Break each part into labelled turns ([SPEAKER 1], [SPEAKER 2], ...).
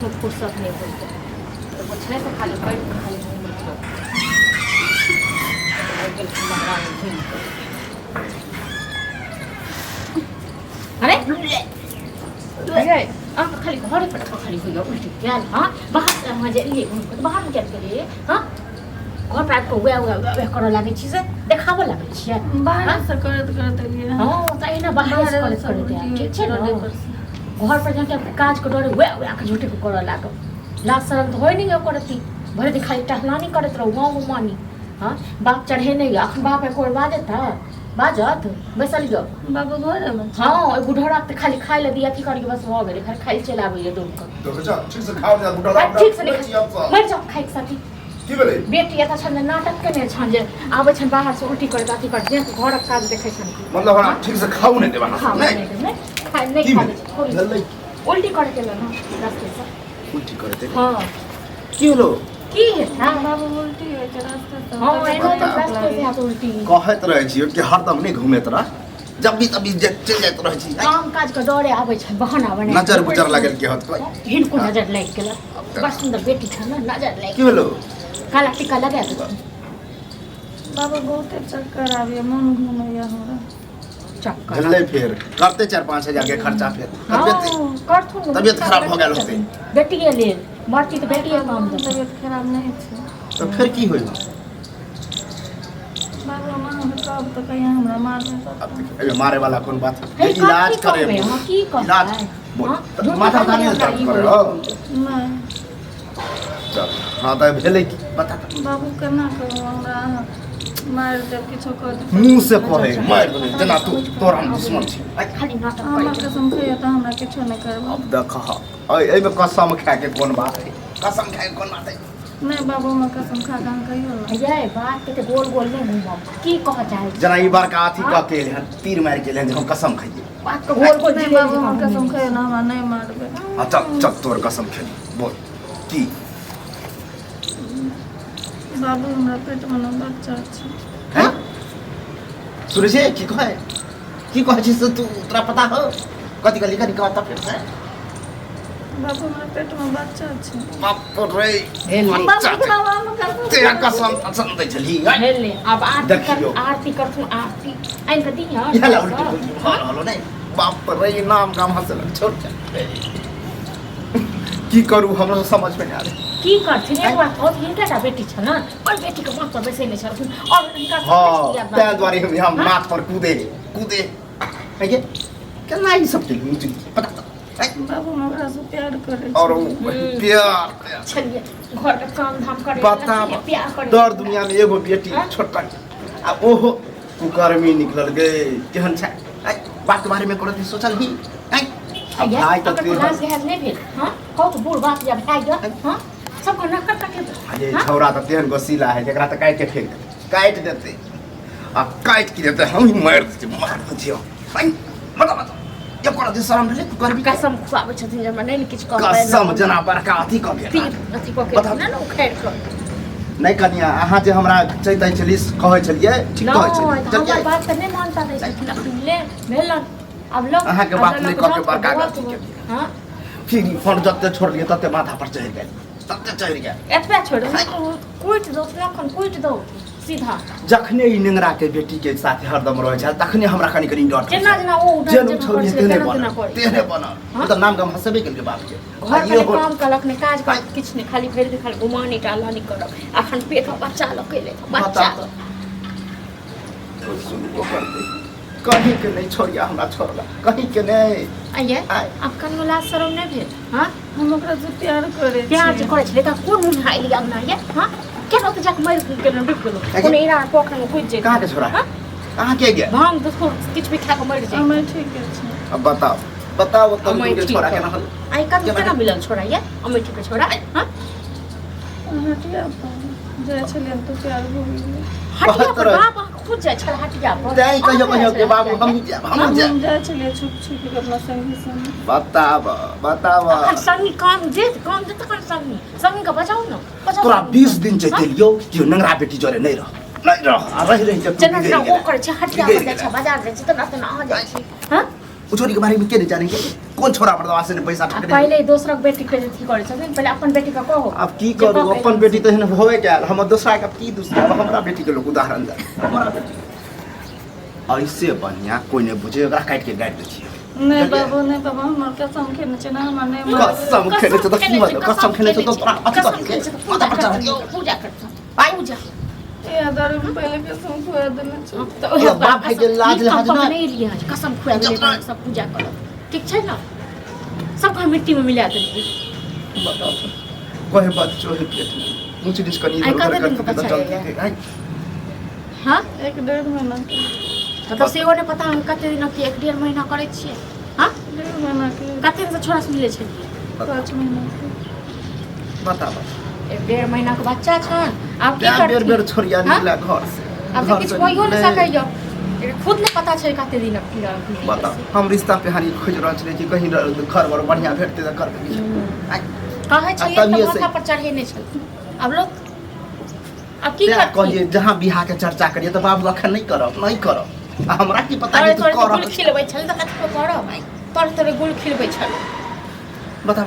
[SPEAKER 1] फुर्सत नहीं होती तो कुछ नहीं तो खाली बैठ के खाली अरे अरे आप खाली घर पर खाली हुई उल्टी क्या हाँ बाहर मजे लिए बाहर में क्या करिए हाँ घर पर को वे करो लगे चीज देखाबो लगे छिए
[SPEAKER 2] बाहर से करत लिए
[SPEAKER 1] हां त एना बाहर से करत ठीक छै न घर पर जाके काज को डरे वे के झूठे को कर लागो लाज शरम तो होय नहीं करती भरे दिन खाली टहलानी करत रहो गाँव घुमानी हाँ बाप चढ़े नहीं अखन बाप को बाजत बाजत बैसल गयो
[SPEAKER 2] बाबू घर में
[SPEAKER 1] हाँ ओइ बुढ़ौरा के खाली खाइ ले दिया थी करके बस हो गेले घर खाइ चला आबै दौड़ कर
[SPEAKER 3] तो बच्चा ठीक से खाओ जा बुढ़ौरा
[SPEAKER 1] ठीक से नहीं मर जाओ खाइ साथी
[SPEAKER 3] की भेलै
[SPEAKER 1] बेटी एता छन नाटक केने छन जे आबै छन बाहर से उल्टी कर अथी कर जे घरक काज देखै छन
[SPEAKER 3] मतलब हमरा ठीक से खाओ नहीं देबा
[SPEAKER 1] नहीं खाइ नहीं खाइ उल्टी करके लो ना रास्ते से
[SPEAKER 3] उल्टी करते
[SPEAKER 1] हाँ
[SPEAKER 3] की होलो
[SPEAKER 1] की है हाँ
[SPEAKER 2] बाबू उल्टी है रास्ते से
[SPEAKER 1] हाँ एनो तो रास्ते से आप उल्टी
[SPEAKER 3] कहत रहै छी कि हरदम नहीं घूमे तोरा जब भी तभी चल जात रहै छी
[SPEAKER 1] काम काज के डरे आबै छै बहाना बने
[SPEAKER 3] नजर गुजर लागल के हत
[SPEAKER 1] हिनको नजर लाग गेल बस सुंदर बेटी छ ना नजर लाग
[SPEAKER 3] की होलो
[SPEAKER 1] काला टीका लगा दो
[SPEAKER 2] बाबू बहुत चक्कर आवे मन घूमैया हमरा
[SPEAKER 1] चक्कर
[SPEAKER 3] झल्ले फिर करते 4-5 हजार के खर्चा फिर
[SPEAKER 1] करथुन
[SPEAKER 3] तबियत खराब हो गेल होते
[SPEAKER 1] बेटी के लिए मरती तो बेटी के काम दो
[SPEAKER 2] तबियत खराब नहीं छै
[SPEAKER 3] तो फिर की होई
[SPEAKER 2] बाबू मां कब तो कहिया हमरा मार दे
[SPEAKER 3] मारे वाला कौन बात
[SPEAKER 1] है
[SPEAKER 3] इलाज करे
[SPEAKER 1] हां की कर
[SPEAKER 3] इलाज माथा खाने दर्द करे हो
[SPEAKER 2] नहीं
[SPEAKER 3] चल हां त भेलै की बता
[SPEAKER 2] बाबू केना करू हमरा मार दे किछो कर दे
[SPEAKER 3] मुंह से कहे मार दे जना तू तोरा हम दुश्मन छी
[SPEAKER 1] खाली नाटक
[SPEAKER 2] हमरा
[SPEAKER 1] कर
[SPEAKER 2] कसम खइया त हमरा किछो नहीं करबो
[SPEAKER 3] अब देख ए में कसम खा के कौन बात है कसम खा के कौन बात है
[SPEAKER 2] नहीं बाबू मैं कसम खा के कहियो ना
[SPEAKER 1] ये बात के गोल गोल नहीं घूमो की कह चाहे
[SPEAKER 3] जना ई बार का अथी का के हैं तीर मार के ले हम कसम खाइए
[SPEAKER 1] बात को गोल गोल
[SPEAKER 2] नहीं बाबू मैं कसम खइया ना हमरा नहीं मारबे
[SPEAKER 3] चल चल तोर कसम खेली बोल की
[SPEAKER 2] बाबू हमरा पेट में ना बच्चा छै
[SPEAKER 3] हैं सुरेश की कहे छी तू तोरा पता हो कथि कली कनी कहता फिर से
[SPEAKER 2] बाबू हमरा पेट में बच्चा छै
[SPEAKER 3] बाप रे
[SPEAKER 2] बाबू
[SPEAKER 3] तेरा कसम कसम दे चली
[SPEAKER 1] ले अब आरती करथुन आरती आइन के दिया
[SPEAKER 3] याला उल्टी हलो नहीं बाप रे नाम काम हसल छोड़ की करू हमरा समझ में आ रहा
[SPEAKER 1] की करथिन एक बात और हिनका बेटी छ ना और बेटी के माथ पर बैसे नहीं छथुन और इनका
[SPEAKER 3] हां ते द्वारे हम माथ पर कूदे है के केना ई सब चली मुझे पता
[SPEAKER 2] बाबू हमरा से प्यार करे
[SPEAKER 3] और प्यार
[SPEAKER 1] चलिए घर का काम धाम करे
[SPEAKER 3] बता
[SPEAKER 1] प्यार करे
[SPEAKER 3] दर दुनिया में एगो बेटी छोटका आ ओहो कुकर्मी निकल गए केहन छै बात के बारे में करत सोचल ही अब भाई तो
[SPEAKER 1] क्लास है नहीं भेल हां कहो तो बूढ़ बात जब भाई गया हां सब को नक्कर काटे
[SPEAKER 3] अरे छौरा तो तेहन गोसीला है जेकरा त काट के फेंक काट देते आ काट के देते हम ही मार देते भाई बता ये कोन दे शरम ले कुकर्मी
[SPEAKER 1] कसम खुआबे छथिन जे मने किछ कहबे
[SPEAKER 3] कसम जना बड़का अथी क के
[SPEAKER 1] अथी को के ना उखैर कर
[SPEAKER 3] नहीं कनिया अहाँ जे हमरा चैतै छलिस कहै छलिए ठीक कहै छलिए
[SPEAKER 1] हमर बात त नहीं मानता दै छथिन ले भेल अब लोग
[SPEAKER 3] अहाँ के बात नहीं क के बड़का गलती के
[SPEAKER 1] हां
[SPEAKER 3] फिर फोन जत्ते छोड़ लिए तत्ते माथा पर चढ़ गए तत्ते चढ़ गया
[SPEAKER 1] एतबे छोड़ कुट दो लखन कुट दो सीधा
[SPEAKER 3] जखने ई निंगरा के बेटी के साथ हरदम रहे छै तखने हमरा कनी कनी डर
[SPEAKER 1] जेना जेना ओ
[SPEAKER 3] जेना छोड़ी तेने बना त नाम गम हसबे के बाप के
[SPEAKER 1] घर के काम कलक ने काज कर किछ ने खाली भर दिन खाली घुमानी टालानी कर अखन पेट में बच्चा लकेले बच्चा
[SPEAKER 3] कहीं के नहीं छोड़िया हमरा छोड़ला कहीं के नहीं
[SPEAKER 1] आइए अब कन वाला शरम नहीं भेल हां
[SPEAKER 2] हम ओकरा से प्यार करे
[SPEAKER 1] प्यार जे करे छले त कोन मुंह हाइ लिया ना ये हां केना त जाक मर के न डूब गेलो कोन इरा पोखर में कूद जे
[SPEAKER 3] कहां के छोड़ा कहां के गया
[SPEAKER 1] हम तो किछ भी खा के मर जाए
[SPEAKER 2] मैं ठीक है
[SPEAKER 3] अब बताओ तो के छोड़ा केना हल
[SPEAKER 1] आई का केना मिलल छोड़ा ये अमै ठीक छोड़ा हां
[SPEAKER 2] हटिया जे छले तो प्यार हो गेल
[SPEAKER 1] हटिया पर बाबा खुद जाए छड़ हटिया पर
[SPEAKER 3] जाई कहियो के बाबू हम
[SPEAKER 2] जा चले छुप छुप के अपना संगी संग
[SPEAKER 3] बताव
[SPEAKER 1] संगी काम दे त कर संगी का बचाओ न
[SPEAKER 3] तोरा 20 दिन चलियो कि नंगरा बेटी जोरे नहीं रह रही जब
[SPEAKER 1] जना वो करे छ हटिया पर जाए छ बाजार जाए छ त ना आ जाए छ हां
[SPEAKER 3] उ छोरी के बारे में के नहीं जानेंगे कौन छोरा बर्दाश्त से पैसा ठक दे
[SPEAKER 1] पहले दोसरक बेटी के अथी करे छथिन पहले अपन बेटी का कहो
[SPEAKER 3] अब की करू अपन बेटी तो एहन होवे क्या हम दूसरा का की दूसरा हमरा बेटी के लोग उदाहरण दे हमरा बेटी ऐसे बढ़िया कोई नहीं बुझे ओकरा काट के गाड़ दे छी
[SPEAKER 2] नहीं बाबू हमर कसम खेने छै ना हमर नहीं
[SPEAKER 3] कसम खेने तो की मतलब कसम खेने तो तोरा अच्छा माथा पर चढ़ दियो
[SPEAKER 1] पूजा करता पूजा
[SPEAKER 2] ये दारू पहले कसम खुआ देने छै
[SPEAKER 1] तो
[SPEAKER 3] ये बाप भाई के लाज लहाज ना
[SPEAKER 1] नहीं लिया कसम खुआ देले सब पूजा करो ठीक छै ना सब का मिट्टी में मिला देती
[SPEAKER 3] बताओ कोई बच्चों है पेट मुझे डिस्कनी
[SPEAKER 1] आई
[SPEAKER 3] इधर
[SPEAKER 1] कदर
[SPEAKER 3] उधर
[SPEAKER 1] दिन
[SPEAKER 3] करके
[SPEAKER 1] पता
[SPEAKER 3] चलती
[SPEAKER 1] चलेगा।
[SPEAKER 3] थी आई
[SPEAKER 1] हां
[SPEAKER 2] 1.5 महीना के
[SPEAKER 1] मतलब सेहो ने पता हम कते दिन के 1.5 महीना करे छियै हां
[SPEAKER 2] 1.5 महीना के
[SPEAKER 1] कते दिन से छोरा से मिले छै
[SPEAKER 2] 5 महीना के
[SPEAKER 3] बता
[SPEAKER 1] 1.5 महीना के बच्चा छन अब की
[SPEAKER 3] क्या
[SPEAKER 1] करती
[SPEAKER 3] बेर बेर छोड़िया निकला घर से
[SPEAKER 1] अब तो कुछ होइयो नहीं सकैयो खुद ने पता छै कते दिन की
[SPEAKER 3] बता हम रिश्ता पे हानि खोज रह छले कि कहीं घर बर बढ़िया भेटते त कर देबी आई
[SPEAKER 1] कहे छै
[SPEAKER 3] तभिए
[SPEAKER 1] ये तो
[SPEAKER 3] से-
[SPEAKER 1] माथा पर चढ़े नहीं छल अब लोग अब की
[SPEAKER 3] क्या
[SPEAKER 1] करती
[SPEAKER 3] कहिए जहां बिहार के चर्चा करिए तो बाबू अखन नहीं करब आ हमरा की पता
[SPEAKER 1] अरे
[SPEAKER 3] कि तू
[SPEAKER 1] तोरे
[SPEAKER 3] कर
[SPEAKER 1] गुल खिलबै छल त कते करब भाई तोरे गुल खिलबै छल
[SPEAKER 3] बता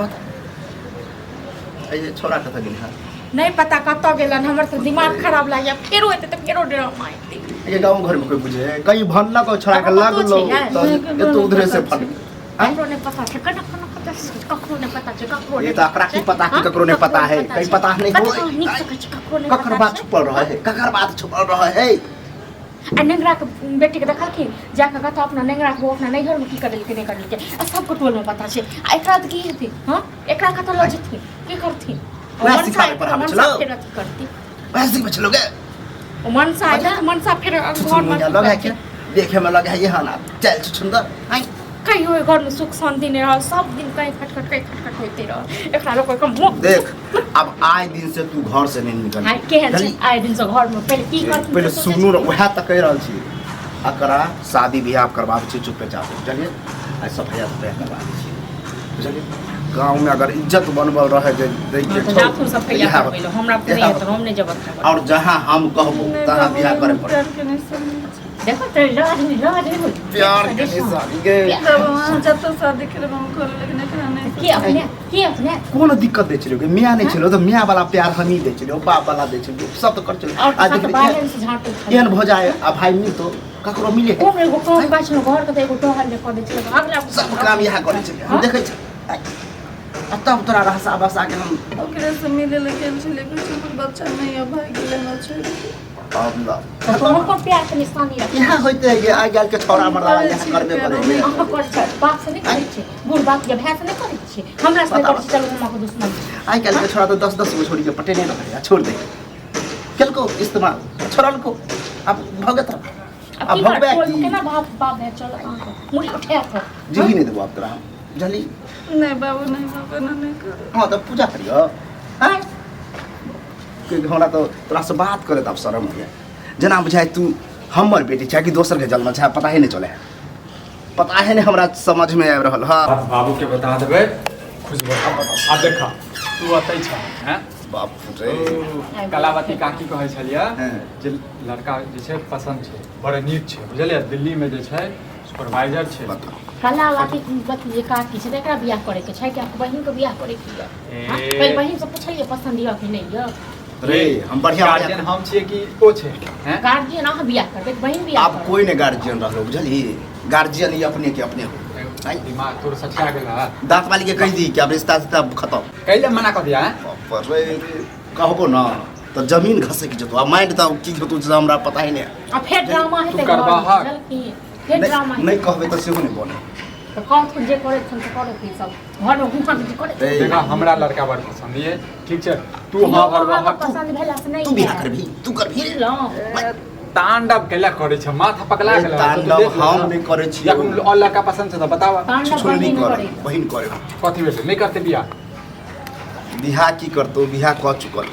[SPEAKER 3] ये छोड़ा कत गेल है
[SPEAKER 1] नहीं पता कत गेलन हमर तो दिमाग खराब लागे फेरो एते त फेरो ड्रामा एते
[SPEAKER 3] ये गांव घर में कोई बुझे कहीं भनला को छोड़ा के लाग लो तो ये तो उधर से फट
[SPEAKER 1] हमरो ने पता छै ककरो ने पता छै ककरो
[SPEAKER 3] ये तो अकरा की पता कि ककरो ने पता है कहीं पता नहीं हो
[SPEAKER 1] निक सकै छै ककरो ने
[SPEAKER 3] ककर बात छुपल रहे है ककर बात छुपल रहे है
[SPEAKER 1] आ नेंगरा के बेटी के देखलखिन जाके कहता अपना नेंगरा के वो अपना नैहर में की करलकै नहीं करलकै आ सबको टोल में पता छै आ एकरा त की हेतै हां एकरा कत ल जेथिन की करथिन
[SPEAKER 3] वैसे सिखावे पर हम चलो
[SPEAKER 1] फिर अथी करती
[SPEAKER 3] वैसे ही बचलोगे
[SPEAKER 1] मनसा आइला त मनसा फिर घर में
[SPEAKER 3] लगा है क्या देखे में लगा है ये हां चल सुंदर आई
[SPEAKER 1] कहीं हो घर में सुख शांति नहीं रह सब दिन कहीं खटखट होते रह एकरा लोग कम
[SPEAKER 3] देख अब आए दिन से तू घर से नहीं निकल
[SPEAKER 1] हाय केहन छै आए दिन से घर में पहले की करती
[SPEAKER 3] पहले सुनू वह तक कह रहल छी अकरा शादी बियाह करवाबे छी चुपे चाप चलिए आ सब भैया रुपया करवाबे छी बुझलिए गांव में अगर इज्जत बनबल रहे जे दै के
[SPEAKER 1] तो जाथुन सब कहिया करबैलो हमरा पे नहीं तो हम नहीं जबत करब
[SPEAKER 3] और जहां हम कहबो तहां बियाह करे पड़े
[SPEAKER 2] प्यार के नहीं समझ
[SPEAKER 1] देखो तो लाज नहीं
[SPEAKER 3] प्यार के निशानी गे
[SPEAKER 2] जब वहाँ जब तो शादी करे हम कर लेकिन एकरा नहीं
[SPEAKER 1] की अपने
[SPEAKER 3] कोनो दिक्कत दै छलियो मियाँ नहीं छलियो तो मियाँ वाला प्यार हम ही दै छलियो बाप वाला दै छलियो सब तो कर छलियो
[SPEAKER 1] और
[SPEAKER 3] आज
[SPEAKER 1] साथ बाहर से झांटू
[SPEAKER 3] एहन भऽ जाए आ भाई मिल तो ककरो मिले है
[SPEAKER 1] कोन एगो काम काज न घर के एगो टोहर ले कर दे छै अगला
[SPEAKER 3] सब काम यहाँ करे छलियो हम देखै छी आ तब तोरा रहसा बसा के हम
[SPEAKER 2] ओकरे से मिले लेकिन छले कुछ बच्चा नहीं है भाई के लेना छै
[SPEAKER 3] अब ला
[SPEAKER 1] तो हमको प्यार के निशानी रख
[SPEAKER 3] यहाँ होते है कि आइ गेल के छोरा मर्दा यहाँ करबे करे
[SPEAKER 1] अहाँ कर छै बाप से नहीं करे छै बूढ़ बाप के भाई से नहीं करे छै हमरा से करे छै चलो हम को दुश्मन
[SPEAKER 3] आइ गेल के छोरा तो 10-10 गो छोड़ी के पटे नहीं रखे छोड़ दे केलको इस्तेमाल छोड़ल को अब भगत अब भगबे की
[SPEAKER 1] केना बाप बाप है चलो मुड़ी उठा के
[SPEAKER 3] जी नहीं देबो अब तोरा जली
[SPEAKER 2] नहीं बाबू नहीं बाबू नहीं कर
[SPEAKER 3] हां तो पूजा करियो हां कि हमरा तो तोरा से बात करे तब शर्म होइए जना बुझाय तू हमर बेटी छै कि दोसर के जन्म छै पता ही नहीं चले पता है नहीं हमरा समझ में आबि रहल हां
[SPEAKER 4] बाबू के बता देबै खुश आ देखा तू अतै छ हैं
[SPEAKER 3] बाप रे
[SPEAKER 4] कलावती काकी कहै छलियै
[SPEAKER 3] हाँ।
[SPEAKER 4] जे लड़का जे छै पसंद छै बड़ा नीक छै बुझलियै दिल्ली में जे छै सुपरवाइजर छै
[SPEAKER 3] बता
[SPEAKER 1] कलावती बत जे काकी छै एकरा बियाह करे के छै कि आपको बहिन के बियाह करे के है हां पहले बहिन से पूछलिए पसंद या कि नहीं है
[SPEAKER 3] रे हम बढ़िया
[SPEAKER 4] गार्जियन हम छियै कि ओ छै हैं
[SPEAKER 1] गार्जियन अहाँ बियाह करबै बहिन बियाह
[SPEAKER 3] अब कोई ने गार्जियन रहलो बुझली गार्जियन ही अपने के अपने हो आई
[SPEAKER 4] दिमाग तोर सच्चा गेला
[SPEAKER 3] दांत वाली के कह दी कि अब रिश्ता से तब खत्म
[SPEAKER 4] कैले मना कर दिया हैं
[SPEAKER 3] बाप रे कहबो ना तो जमीन घसे के जतो अब माइंड तो की होतो जे हमरा पता ही नहीं
[SPEAKER 1] आ फिर ड्रामा
[SPEAKER 4] तू
[SPEAKER 1] हेतै
[SPEAKER 4] करबा हक।
[SPEAKER 1] फिर ड्रामा
[SPEAKER 3] नहीं कहबे तो सेहो नहीं बने
[SPEAKER 1] तो कौन खुद जे करे छन तो करे की सब घर में घुमा के करे
[SPEAKER 3] ए,
[SPEAKER 4] देखा हमरा लड़का बड़ पसंद ये ठीक छै तू हां करबा हक
[SPEAKER 1] पसंद भेला से नहीं
[SPEAKER 3] तू बियाह करबी तू करबी
[SPEAKER 1] लो
[SPEAKER 4] तांडव कैला करे छै माथा पकला
[SPEAKER 3] ए,
[SPEAKER 4] गेला
[SPEAKER 3] तांडव हम नहीं करे छी
[SPEAKER 4] या कोन और लड़का पसंद छै तो बतावा
[SPEAKER 1] तांडव
[SPEAKER 3] छोड़ नहीं
[SPEAKER 1] बहिन
[SPEAKER 3] कर
[SPEAKER 1] करे
[SPEAKER 3] बहिन करे
[SPEAKER 4] कथी भेलै नहीं करते बियाह
[SPEAKER 3] बियाह की करतो बियाह कह चुकल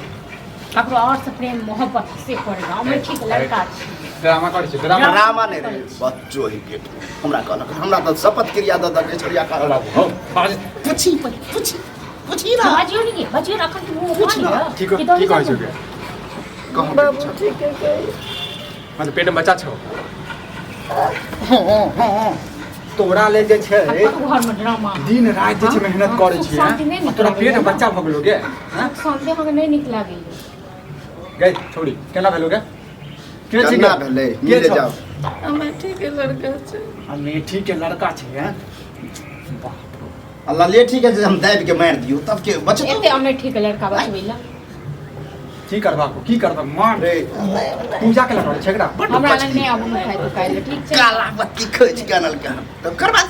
[SPEAKER 1] ककरो और से प्रेम मोहब्बत से करेगा हम ठीक लड़का छी
[SPEAKER 4] ड्रामा करे छै ड्रामा
[SPEAKER 3] ड्रामा नहीं रे बच्चो ही पेट हमरा कहलक हमरा तो शपथ क्रिया द द के छोड़िया कर
[SPEAKER 4] हो बाज
[SPEAKER 3] पूछी पूछी ना
[SPEAKER 1] बाजियो नहीं बाजियो रखन के मुंह
[SPEAKER 3] कुछ ना,
[SPEAKER 1] मानी
[SPEAKER 4] ठीक ठीक कहै छै के
[SPEAKER 3] कहूं
[SPEAKER 2] बाबू ठीक है
[SPEAKER 4] मतलब पेट में बच्चा छौ
[SPEAKER 3] हां
[SPEAKER 4] तोरा ले जे छै
[SPEAKER 1] घर में ड्रामा
[SPEAKER 4] दिन रात जे छै मेहनत करै
[SPEAKER 1] सुख
[SPEAKER 4] छी
[SPEAKER 1] शांति नहीं निक
[SPEAKER 4] तोरा
[SPEAKER 1] लागैए
[SPEAKER 4] पेट
[SPEAKER 1] ना।
[SPEAKER 4] बच्चा भऽ गेलो गे
[SPEAKER 1] सुख शांति हमरा नहीं निक लागैए।
[SPEAKER 4] गई छोड़ी केना भेलो गे के छी
[SPEAKER 3] केना भेलै मिले जाओ
[SPEAKER 2] अमेठी के लड़का छै।
[SPEAKER 4] अमेठी के लड़का छै हैं
[SPEAKER 3] अल्लाह ले ठीक है जे हम दाबि के मार दियो तब के बचत
[SPEAKER 1] एते अमेठी के लड़का बचबै ला
[SPEAKER 4] की करबा मार रे पूजा के लड़का छै एकरा
[SPEAKER 1] हमरा लग नहीं आबू खाइ तो काइल ठीक छै।
[SPEAKER 3] काला बत्ती खोज कानल का तब करबा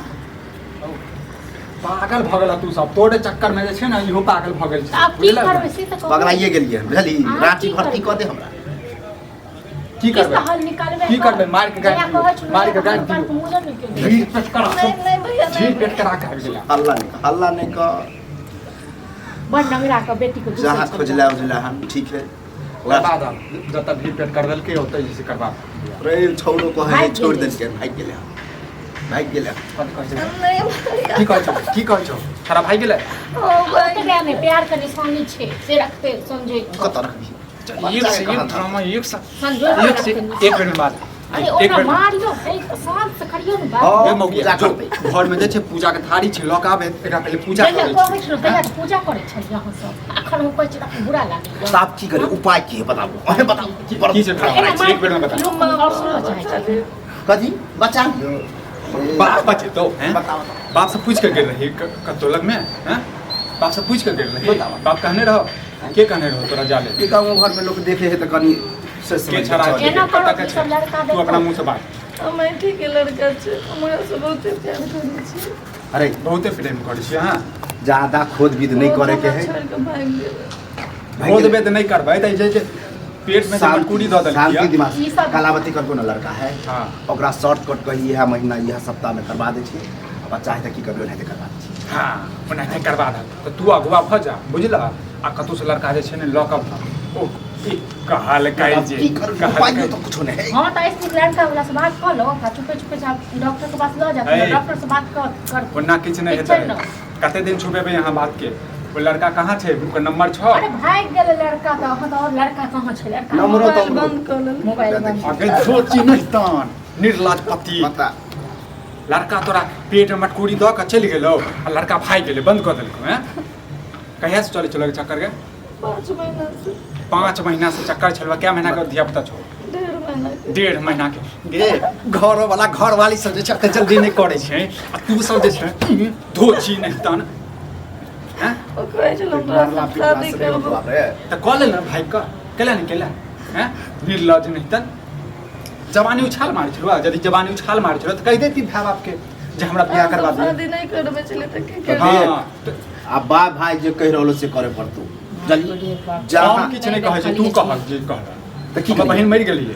[SPEAKER 4] पागल भऽ गेला तू सब तोरे चक्कर में जे छै ने इहो पागल भऽ गेल छै
[SPEAKER 1] आप की करबै से त कहू।
[SPEAKER 3] पगलाइए गेलिए बुझली
[SPEAKER 1] अहाँ
[SPEAKER 3] रांची
[SPEAKER 1] की
[SPEAKER 3] भर्ती
[SPEAKER 1] करबै?
[SPEAKER 3] क दे हमरा
[SPEAKER 4] की करबै
[SPEAKER 1] हल निकालबै
[SPEAKER 4] की करबै मार के गाड़
[SPEAKER 1] जहिया कहै छु
[SPEAKER 4] मार के गाड़
[SPEAKER 1] पर
[SPEAKER 4] दियो
[SPEAKER 1] मुझे नहीं क्यों
[SPEAKER 4] भीड़ पेट करा
[SPEAKER 2] नहीं नहीं भैया
[SPEAKER 4] जी
[SPEAKER 2] नहीं
[SPEAKER 4] पेट करा के आबि गेला
[SPEAKER 3] अल्लाह ने का
[SPEAKER 1] बड़ नंगरा के बेटी को
[SPEAKER 3] जहाँ खोजला उजला हम ठीक है
[SPEAKER 4] ओकरा बाद जब भीड़ पेट कर देलकै ओतै जे से करबा
[SPEAKER 3] रे छोड़ो को है
[SPEAKER 1] भाग
[SPEAKER 3] छोड़
[SPEAKER 1] गेलै।
[SPEAKER 3] दे के भाग गेले
[SPEAKER 4] कथी कहै छै
[SPEAKER 2] नहीं भैया
[SPEAKER 4] की कहै छौ सारा भाई गेलै
[SPEAKER 2] ओ भाई
[SPEAKER 1] ओतबे में प्यार के निशानी छै से रखते संजय
[SPEAKER 3] कत रखबी
[SPEAKER 4] एक से एक ड्रामा एक से
[SPEAKER 1] संजय
[SPEAKER 4] एक से एक मिनट बाद
[SPEAKER 1] अरे
[SPEAKER 4] एक
[SPEAKER 1] ओकरा
[SPEAKER 4] मिनट
[SPEAKER 1] मारियो ए शांत से करियो न
[SPEAKER 3] हाँ।
[SPEAKER 1] बात
[SPEAKER 4] ए मौगिया
[SPEAKER 3] पूजा
[SPEAKER 4] जो
[SPEAKER 3] करबै।
[SPEAKER 4] घर में जे छै पूजा के थारी छै लऽ के आबे एकरा पहले पूजा
[SPEAKER 1] जहिया
[SPEAKER 4] करै
[SPEAKER 1] कहै
[SPEAKER 4] छै
[SPEAKER 1] छु तहिया पूजा करे छै यहाँ सब अखन हम कहै छी हमरा बुरा लागैया
[SPEAKER 3] साहब की करे उपाय की है बताओ अहे बताओ
[SPEAKER 4] की छै ड्रामा छै एक मिनट में बता
[SPEAKER 1] लोग और सुनना चाहे छै
[SPEAKER 3] कथी बच्चा
[SPEAKER 4] बाप बचे तो हैं
[SPEAKER 3] बताओ
[SPEAKER 4] बाप से पूछ के गेल रही कतो लग में हैं बाप से पूछ के गेल रही
[SPEAKER 3] बताओ।
[SPEAKER 4] बाप कहने रहो के कहने रहो तोरा जाले
[SPEAKER 3] कि गाँव घर में लोग देखे है तो कनी से
[SPEAKER 4] के
[SPEAKER 3] समझ
[SPEAKER 4] छड़ा
[SPEAKER 3] चल।
[SPEAKER 1] एना करो
[SPEAKER 4] पता
[SPEAKER 1] कि
[SPEAKER 4] के
[SPEAKER 1] सब लड़का
[SPEAKER 4] तू अपना
[SPEAKER 1] देखो
[SPEAKER 4] मुंह से बात
[SPEAKER 2] अमेठी के लड़का छै हमरा से बहुत प्यार करै छै।
[SPEAKER 3] अरे
[SPEAKER 4] बहुते प्रेम करै छी हां
[SPEAKER 3] ज्यादा खोद विद नहीं करे के है
[SPEAKER 2] छोड़ के भाग गेल।
[SPEAKER 4] खोद बेद नहीं करबै त जे पेट में
[SPEAKER 3] शांति-
[SPEAKER 4] मरकुरी द देलकै
[SPEAKER 3] शांति दिमाग
[SPEAKER 1] ई सब-
[SPEAKER 3] कलावती करको ना लड़का है
[SPEAKER 4] हां
[SPEAKER 3] ओकरा शॉर्टकट कही यह महीना यह सप्ताह में करवा दे छी अब चाहे तो की करबे नहीं करवा दे छी
[SPEAKER 4] हां ओना नहीं करबा दे त तू अगुआ भ जा बुझला आ कतौ से लड़का जे छै ने लॉकअप ओ की कहल काई जे
[SPEAKER 3] की कर
[SPEAKER 4] कहल
[SPEAKER 3] उपाय
[SPEAKER 4] काई
[SPEAKER 3] तो कुछ नहीं है
[SPEAKER 1] हाँ तो ऐसे लड़का वाला से बात कर लो चुपे चुपे से आप डॉक्टर के पास ले जाते
[SPEAKER 4] है।
[SPEAKER 1] हैं डॉक्टर से बात कर
[SPEAKER 4] ओना किछ नहीं
[SPEAKER 1] ठीक छै
[SPEAKER 4] हेतै
[SPEAKER 1] न?
[SPEAKER 4] कते दिन छुपेबै यहाँ बात के वो लड़का कहाँ छै ओकर नंबर छ
[SPEAKER 1] अरे भाग गेल लड़का तो हाँ तो और लड़का कहाँ छै लड़का
[SPEAKER 3] नंबरो तो
[SPEAKER 2] मोबाइल बंद कर लेल।
[SPEAKER 1] मोबाइल बंद
[SPEAKER 4] आगे सोची नहीं तान निर्लज पति
[SPEAKER 3] बता
[SPEAKER 4] लड़का तोरा पेट में मटकूरी दऽ के चलि गेलौ आ लड़का भागि गेलै बंद कऽ देलकौ हैं कहिया से चले चलो चक्कर के
[SPEAKER 2] 5 महीना से
[SPEAKER 4] 5 महीना से चक्कर चलवा क्या महीना का धिया पुता छौ
[SPEAKER 2] 1.5 महीना के।
[SPEAKER 4] 1.5 महीना के गे घर वाला घर वाली सब जे छै एते जल्दी नहीं करे छै आ तू सब जे छै धोची नहीं तान हैं
[SPEAKER 2] ओ कहै छल हमरा
[SPEAKER 3] मारला
[SPEAKER 2] से
[SPEAKER 3] पिटला
[SPEAKER 2] शादी
[SPEAKER 3] से नहीं
[SPEAKER 2] करबो।
[SPEAKER 3] होतो रे
[SPEAKER 4] त कऽ ले ना भाई का केला नहीं केला हैं निर्लज नहीं तन जवानी उछाल मारै छलौ यदि जवानी उछाल मारै छलौ त कहि देती भाई बाप के जे हमरा बियाह करवा दे
[SPEAKER 2] शादी नहीं करबे चले त की
[SPEAKER 3] तो
[SPEAKER 2] करबे।
[SPEAKER 3] दे। अब बा भाई जो कह रहलो से करे पड़तू जल्दी जहाँ
[SPEAKER 4] हम किछ नहीं कहै छै तू कह जे कह
[SPEAKER 3] तो की
[SPEAKER 4] हमर
[SPEAKER 3] करिए?
[SPEAKER 4] बहिन मरि गेलिए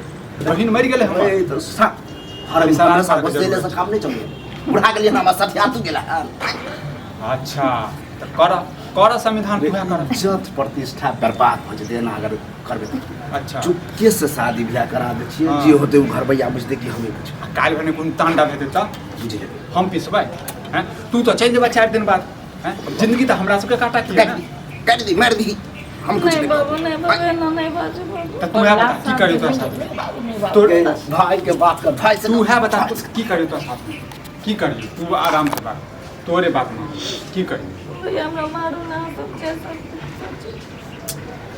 [SPEAKER 4] बहिन मरि गेलै हमर
[SPEAKER 3] अरे तो सा हर
[SPEAKER 4] सारा
[SPEAKER 3] इंसान
[SPEAKER 4] सारा
[SPEAKER 3] सब
[SPEAKER 4] के
[SPEAKER 3] बसेले
[SPEAKER 4] जरूरत
[SPEAKER 3] से काम नहीं चले बुढ़ा गेलिए ना हमारा साथ तू गेला
[SPEAKER 4] अच्छा त कर संविधान पूरा कर
[SPEAKER 3] इज्जत प्रतिष्ठा बर्बाद हो जते ना अगर करबे तो
[SPEAKER 4] अच्छा
[SPEAKER 3] चुपके से शादी ब्याह करा दे छिए
[SPEAKER 4] हाँ।
[SPEAKER 3] जे होते उ घर भैया बुझते कि हमें कुछ
[SPEAKER 4] काल्हि भने कोन तांडा हेतै त
[SPEAKER 3] बुझ लेबे
[SPEAKER 4] हम पिसबै हैं तू तो चलि जेबा 4 दिन बाद हैं जिंदगी तो हमरा सबके काटा की है ना
[SPEAKER 3] काट दी मार दी हम कुछ
[SPEAKER 2] नहीं
[SPEAKER 3] नहीं
[SPEAKER 2] बाबू नहीं बाबू एना नहीं बाजू बाबू।
[SPEAKER 4] त तू है बता की करियो तो साथ तोर
[SPEAKER 3] ए, भाई के बात कर भाई से
[SPEAKER 4] तू है बता की करियो तो साथ में की करियो तू आराम से बात तोरे बात में की करियो
[SPEAKER 2] भैया हमरा मारू ना सब कैसे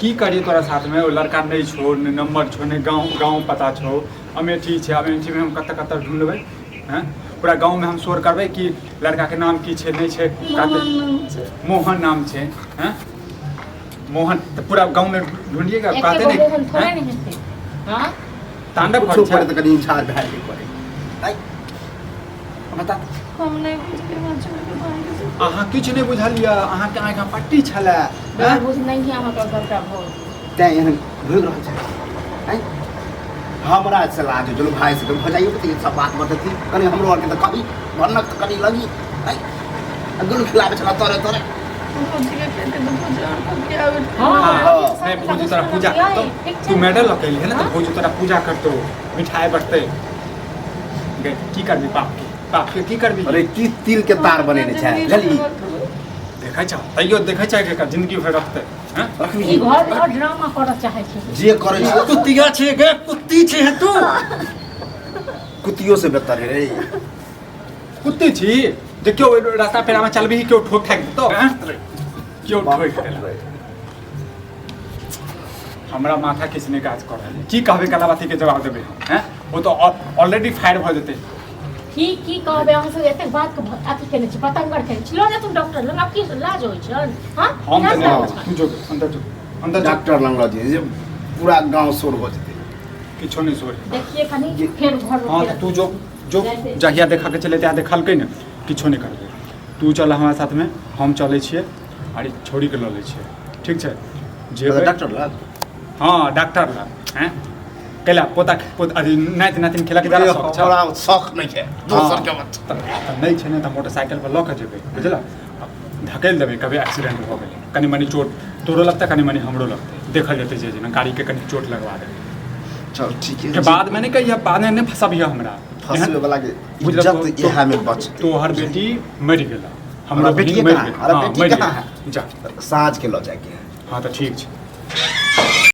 [SPEAKER 4] की करियो तोरा साथ में वो लड़का नहीं छो ने नंबर छो ने गांव पता छो अमेठी छै अमेठी में हम कत ढूंढबै हैं पूरा गांव में हम शोर करबै कि लड़का के नाम की छै नहीं छै
[SPEAKER 2] मोहन नाम छै।
[SPEAKER 4] मोहन नाम छै हैं मोहन तो पूरा गांव में ढूंढिएगा कहते
[SPEAKER 1] एक मोहन थोड़े
[SPEAKER 4] नहीं
[SPEAKER 1] नहीं हेतै हाँ
[SPEAKER 4] तांडव
[SPEAKER 3] कुछ
[SPEAKER 4] कर
[SPEAKER 3] ऊपर तो कहीं झाड़ भाई के करे आई बता
[SPEAKER 2] हम नहीं बुझके वहाँ छोड़ के भाग गेल।
[SPEAKER 4] अहाँ किछु नहीं बुझलियै अहाँ के आँखि पट्टी छलै
[SPEAKER 1] डर बुझ नहीं है अहाँ का गलता भोल
[SPEAKER 3] तै एहन घुर रहल छै आई हमरा से लाज जो भाई से हो जाइए तो ये सब बात बतती कनी हमरो आर के तो कभी भनक तो कनी लगी आई गुल खिलावे चला तोरे तोरे
[SPEAKER 2] भौजी के कहते तो भौजी और को क्या आवे।
[SPEAKER 1] हाँ
[SPEAKER 4] नहीं भौजी तोरा पूजा करतो तू मेडल लकैली है ना तो भौजी तोरा पूजा करतो मिठाई बटते गे की करबी बाप के की करबी
[SPEAKER 3] अरे की तिल के तार बने ने छै जल्दी
[SPEAKER 4] देखै छ तैयो देखै छ के जिंदगी भर रखते हैं
[SPEAKER 3] रखबी
[SPEAKER 1] ई घर घर ड्रामा करऽ चाहे छै
[SPEAKER 3] जे करे छै
[SPEAKER 4] कुत्तिया छै गे कुत्ती छै तू
[SPEAKER 3] कुतियो से बेहतर है रे
[SPEAKER 4] कुत्ते छी जे क्यों रास्ता पेरा में चलबी क्यों ठोक ठाक देतो क्यों ठोक देला हमरा माथा किसने काज कर रहल की कहबे कलावती के जवाब देबे हैं वो तो ऑलरेडी फायर भ जेते
[SPEAKER 1] की कहबे अहाँ सब एते बात के अथी केने छी पतंगर केने छी लो ना तुम डॉक्टर लग अब की लाज होय छन हां
[SPEAKER 4] हम तो तू जो अंदर जो अंदर जा
[SPEAKER 3] डॉक्टर लंग ल जे पूरा गांव शोर हो जेते
[SPEAKER 4] किछो नहीं सोच
[SPEAKER 1] देखिए कनी फिर घर
[SPEAKER 4] हाँ तो तू जो जहिया देखा के चले त्या देखलकै ने किछो नहीं करबे तू चल हमारे साथ में हम चले छिए और छोड़ी के ल ले छिए ठीक छै जे
[SPEAKER 3] डॉक्टर लग
[SPEAKER 4] हाँ डॉक्टर लग हैं केला पोता अथी नातिन खेला के जाला शौक
[SPEAKER 3] बड़ा शौक नहीं है दोसर के बात
[SPEAKER 4] नहीं छै ने त मोटरसाइकिल पर ल के जेबे बुझला धकेल देबे कभी एक्सीडेंट हो गेल कनी मनी चोट तोरो लगता कनी मनी हमरो लगते देखल जेते जे ना गाड़ी के कनी चोट लगवा दे
[SPEAKER 3] चल ठीक है
[SPEAKER 4] के बाद में नहीं कहिया बाद में नहीं फंसाबिया हमरा
[SPEAKER 3] फंसवे वाला के इज्जत यहा में बच
[SPEAKER 4] तोहर बेटी मर गेला
[SPEAKER 3] हमरा बेटी
[SPEAKER 4] मर
[SPEAKER 3] कहाँ? अरे बेटी
[SPEAKER 4] मर
[SPEAKER 3] कहाँ
[SPEAKER 4] गेल। जा
[SPEAKER 3] साँझ के लो जाके
[SPEAKER 4] हाँ तो ठीक छै